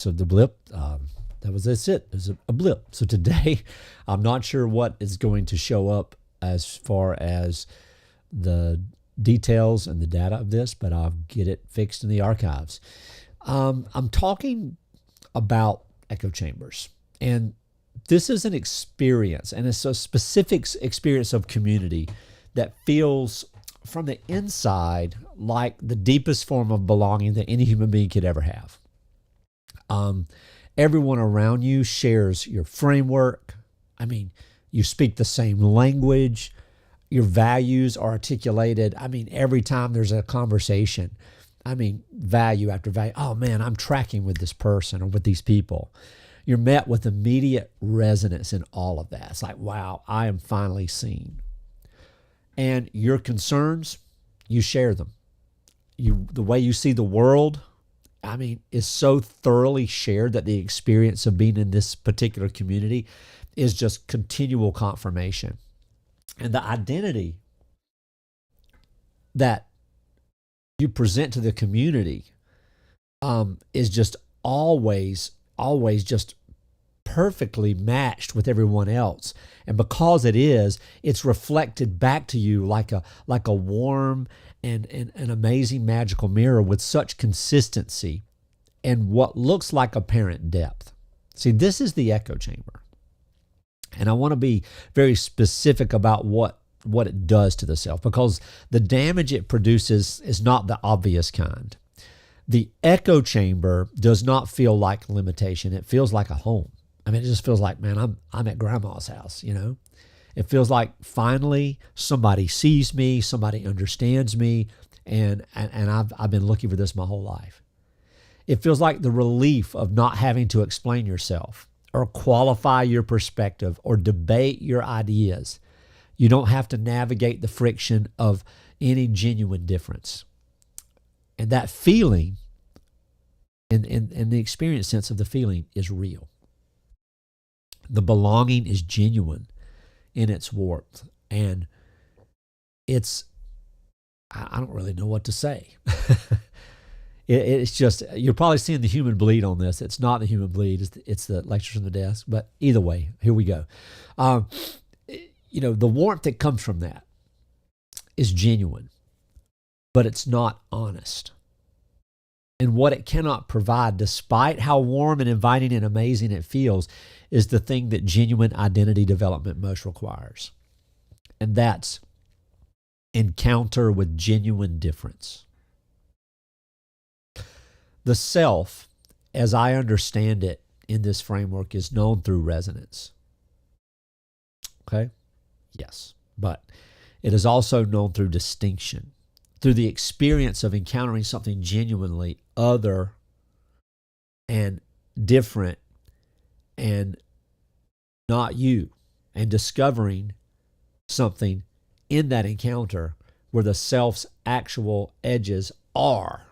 So the blip, that's it. It was a blip. So today, I'm not sure what is going to show up as far as the details and the data of this, but I'll get it fixed in the archives. I'm talking about echo chambers, and this is an experience, and it's a specific experience of community that feels from the inside like the deepest form of belonging that any human being could ever have. Everyone around you shares your framework. I mean, you speak the same language. Your values are articulated. I mean, every time there's a conversation, I mean, value after value. Oh man, I'm tracking with this person or with these people. You're met with immediate resonance in all of that. It's like, wow, I am finally seen. And your concerns, you share them. The way you see the world, I mean, is so thoroughly shared that the experience of being in this particular community is just continual confirmation. And the identity that you present to the community is just always just perfectly matched with everyone else. And because it is, it's reflected back to you like a warm and an amazing magical mirror with such consistency and what looks like apparent depth. See, this is the echo chamber. And I want to be very specific about what it does to the self, because the damage it produces is not the obvious kind. The echo chamber does not feel like limitation. It feels like a home. I mean, it just feels like, man, I'm at grandma's house, you know? It feels like finally somebody sees me, somebody understands me, and I've been looking for this my whole life. It feels like the relief of not having to explain yourself or qualify your perspective or debate your ideas. You don't have to navigate the friction of any genuine difference. And that feeling, in the experience sense of the feeling, is real. The belonging is genuine in its warmth. And it's, I don't really know what to say. It's just, you're probably seeing the human bleed on this. It's not the human bleed, it's the lectures from the desk. But either way, here we go. The warmth that comes from that is genuine, but it's not honest. And what it cannot provide, despite how warm and inviting and amazing it feels, is the thing that genuine identity development most requires. And that's encounter with genuine difference. The self, as I understand it in this framework, is known through resonance. Okay? Yes. But it is also known through distinction, through the experience of encountering something genuinely other and different and not you, and discovering something in that encounter where the self's actual edges are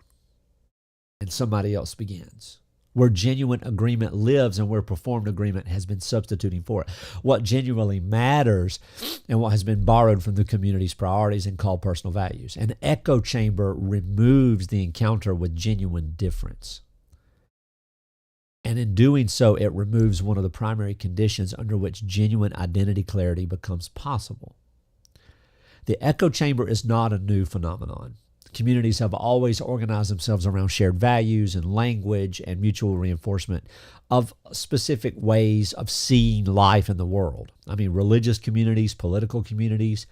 and somebody else begins, where genuine agreement lives and where performed agreement has been substituting for it. What genuinely matters and what has been borrowed from the community's priorities and called personal values. An echo chamber removes the encounter with genuine difference. And in doing so, it removes one of the primary conditions under which genuine identity clarity becomes possible. The echo chamber is not a new phenomenon. Communities have always organized themselves around shared values and language and mutual reinforcement of specific ways of seeing life in the world. I mean, religious communities, political communities,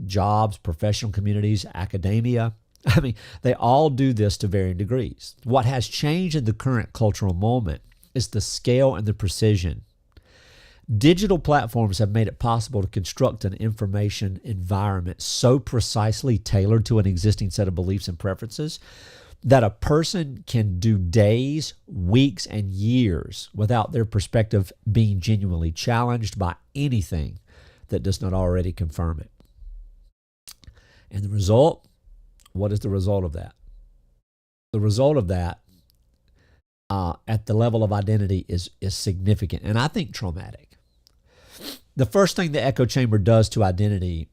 jobs, professional communities, academia. I mean, they all do this to varying degrees. What has changed in the current cultural moment is the scale and the precision. Digital platforms have made it possible to construct an information environment so precisely tailored to an existing set of beliefs and preferences that a person can do days, weeks, and years without their perspective being genuinely challenged by anything that does not already confirm it. And the result? What is the result of that? The result of that at the level of identity is significant, and I think traumatic. The first thing the echo chamber does to identity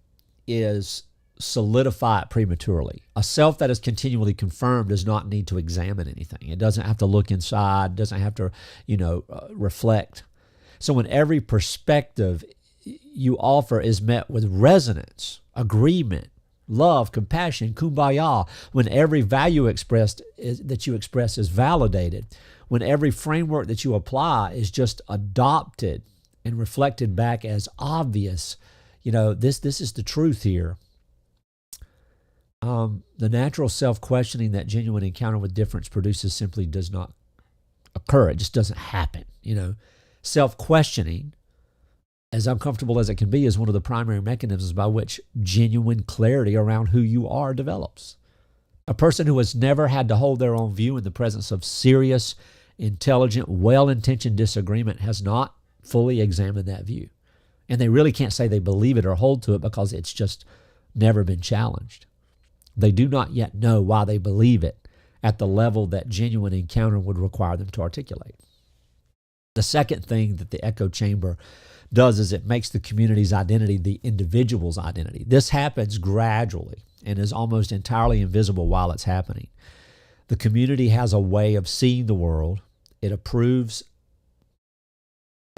is solidify it prematurely. A self that is continually confirmed does not need to examine anything. It doesn't have to look inside, doesn't have to, reflect. So when every perspective you offer is met with resonance, agreement, love, compassion, kumbaya, when every value that you express is validated, when every framework that you apply is just adopted and reflected back as obvious, this is the truth here. The natural self-questioning that genuine encounter with difference produces simply does not occur. It just doesn't happen. Self-questioning, as uncomfortable as it can be, is one of the primary mechanisms by which genuine clarity around who you are develops. A person who has never had to hold their own view in the presence of serious, intelligent, well-intentioned disagreement has not fully examined that view. And they really can't say they believe it or hold to it because it's just never been challenged. They do not yet know why they believe it at the level that genuine encounter would require them to articulate. The second thing that the echo chamber does is it makes the community's identity the individual's identity. This happens gradually and is almost entirely invisible while it's happening. The community has a way of seeing the world. It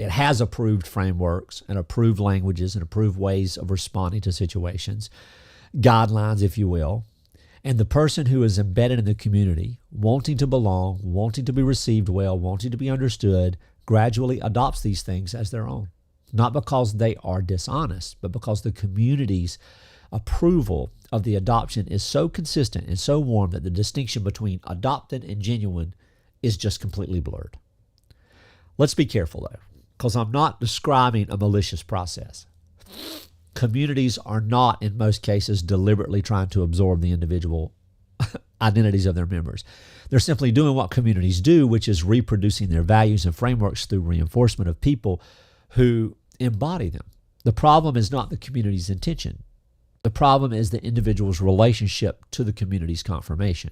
has approved frameworks and approved languages and approved ways of responding to situations, guidelines, if you will. And the person who is embedded in the community, wanting to belong, wanting to be received well, wanting to be understood, gradually adopts these things as their own. Not because they are dishonest, but because the community's approval of the adoption is so consistent and so warm that the distinction between adopted and genuine is just completely blurred. Let's be careful though, because I'm not describing a malicious process. Communities are not, in most cases, deliberately trying to absorb the individual identities of their members. They're simply doing what communities do, which is reproducing their values and frameworks through reinforcement of people who embody them. The problem is not the community's intention. The problem is the individual's relationship to the community's confirmation.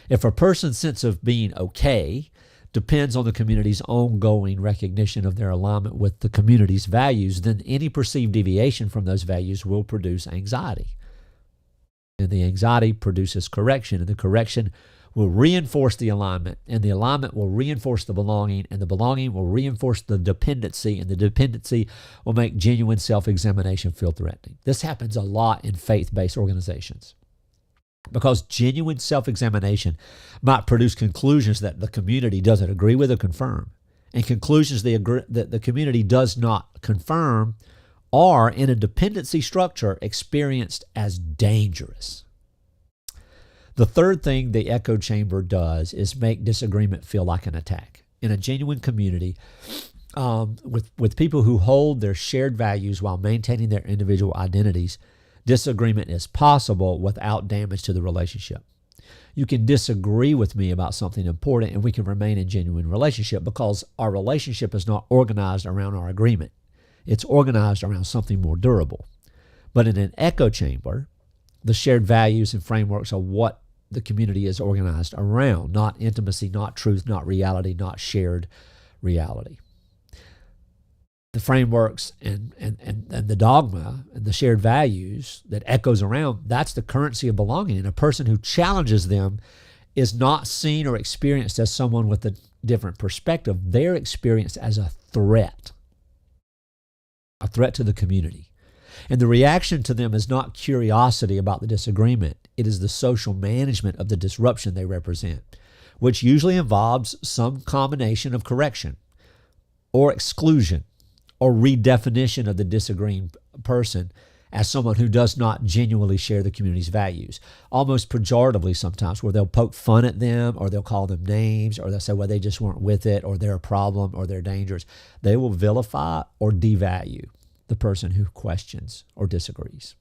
If a person's sense of being okay depends on the community's ongoing recognition of their alignment with the community's values, then any perceived deviation from those values will produce anxiety. And the anxiety produces correction, and the correction will reinforce the alignment, and the alignment will reinforce the belonging, and the belonging will reinforce the dependency, and the dependency will make genuine self-examination feel threatening. This happens a lot in faith-based organizations, because genuine self-examination might produce conclusions that the community doesn't agree with or confirm, and conclusions that the community does not confirm are, in a dependency structure, experienced as dangerous. The third thing the echo chamber does is make disagreement feel like an attack. In a genuine community, with people who hold their shared values while maintaining their individual identities, disagreement is possible without damage to the relationship. You can disagree with me about something important and we can remain in genuine relationship because our relationship is not organized around our agreement. It's organized around something more durable. But in an echo chamber, the shared values and frameworks are what the community is organized around, not intimacy, not truth, not reality, not shared reality. The frameworks and the dogma and the shared values that echoes around, that's the currency of belonging. And a person who challenges them is not seen or experienced as someone with a different perspective. They're experienced as a threat to the community. And the reaction to them is not curiosity about the disagreement. It is the social management of the disruption they represent, which usually involves some combination of correction or exclusion or redefinition of the disagreeing person as someone who does not genuinely share the community's values, almost pejoratively sometimes, where they'll poke fun at them or they'll call them names or they'll say, well, they just weren't with it or they're a problem or they're dangerous. They will vilify or devalue the person who questions or disagrees.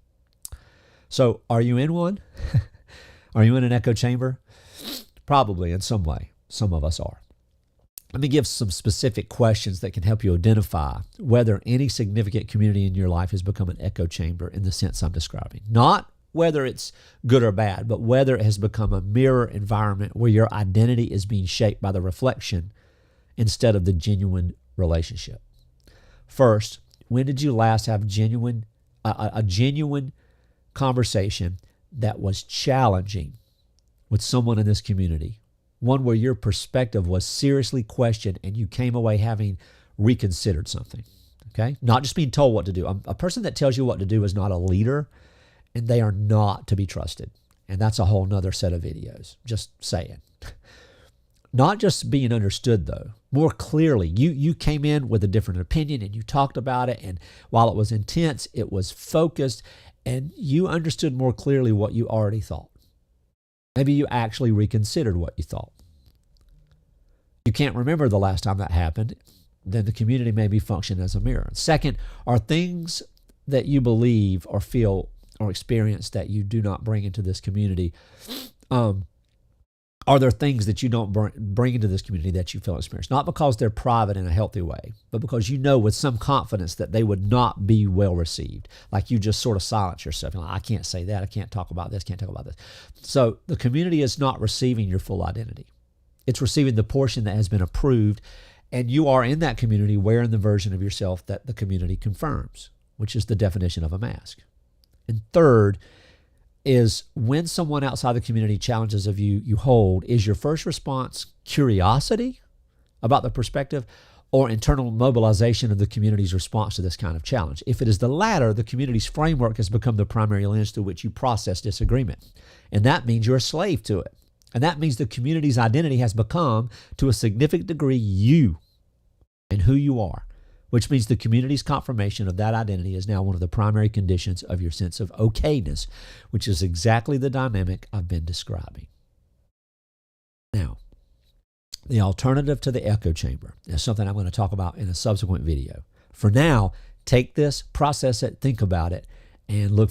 So are you in one? Are you in an echo chamber? Probably in some way. Some of us are. Let me give some specific questions that can help you identify whether any significant community in your life has become an echo chamber in the sense I'm describing. Not whether it's good or bad, but whether it has become a mirror environment where your identity is being shaped by the reflection instead of the genuine relationship. First, when did you last have a genuine conversation that was challenging with someone in this community, one where your perspective was seriously questioned and you came away having reconsidered something, okay? Not just being told what to do. A person that tells you what to do is not a leader, and they are not to be trusted. And that's a whole nother set of videos, just saying. Not just being understood, though. More clearly, you came in with a different opinion and you talked about it, and while it was intense, it was focused, and you understood more clearly what you already thought. Maybe you actually reconsidered what you thought. You can't remember the last time that happened, then the community may be functioning as a mirror. Second, are things that you believe or feel or experience that you do not bring into this community, are there things that you don't bring into this community that you feel experience? Not because they're private in a healthy way, but because you know with some confidence that they would not be well received. Like you just sort of silence yourself. You're like, I can't say that. I can't talk about this. Can't talk about this. So the community is not receiving your full identity. It's receiving the portion that has been approved, and you are in that community wearing the version of yourself that the community confirms, which is the definition of a mask. And third is when someone outside the community challenges of you hold, is your first response curiosity about the perspective or internal mobilization of the community's response to this kind of challenge? If it is the latter, the community's framework has become the primary lens through which you process disagreement. And that means you're a slave to it. And that means the community's identity has become, to a significant degree, you and who you are, which means the community's confirmation of that identity is now one of the primary conditions of your sense of okayness, which is exactly the dynamic I've been describing. Now, the alternative to the echo chamber is something I'm going to talk about in a subsequent video. For now, take this, process it, think about it, and look for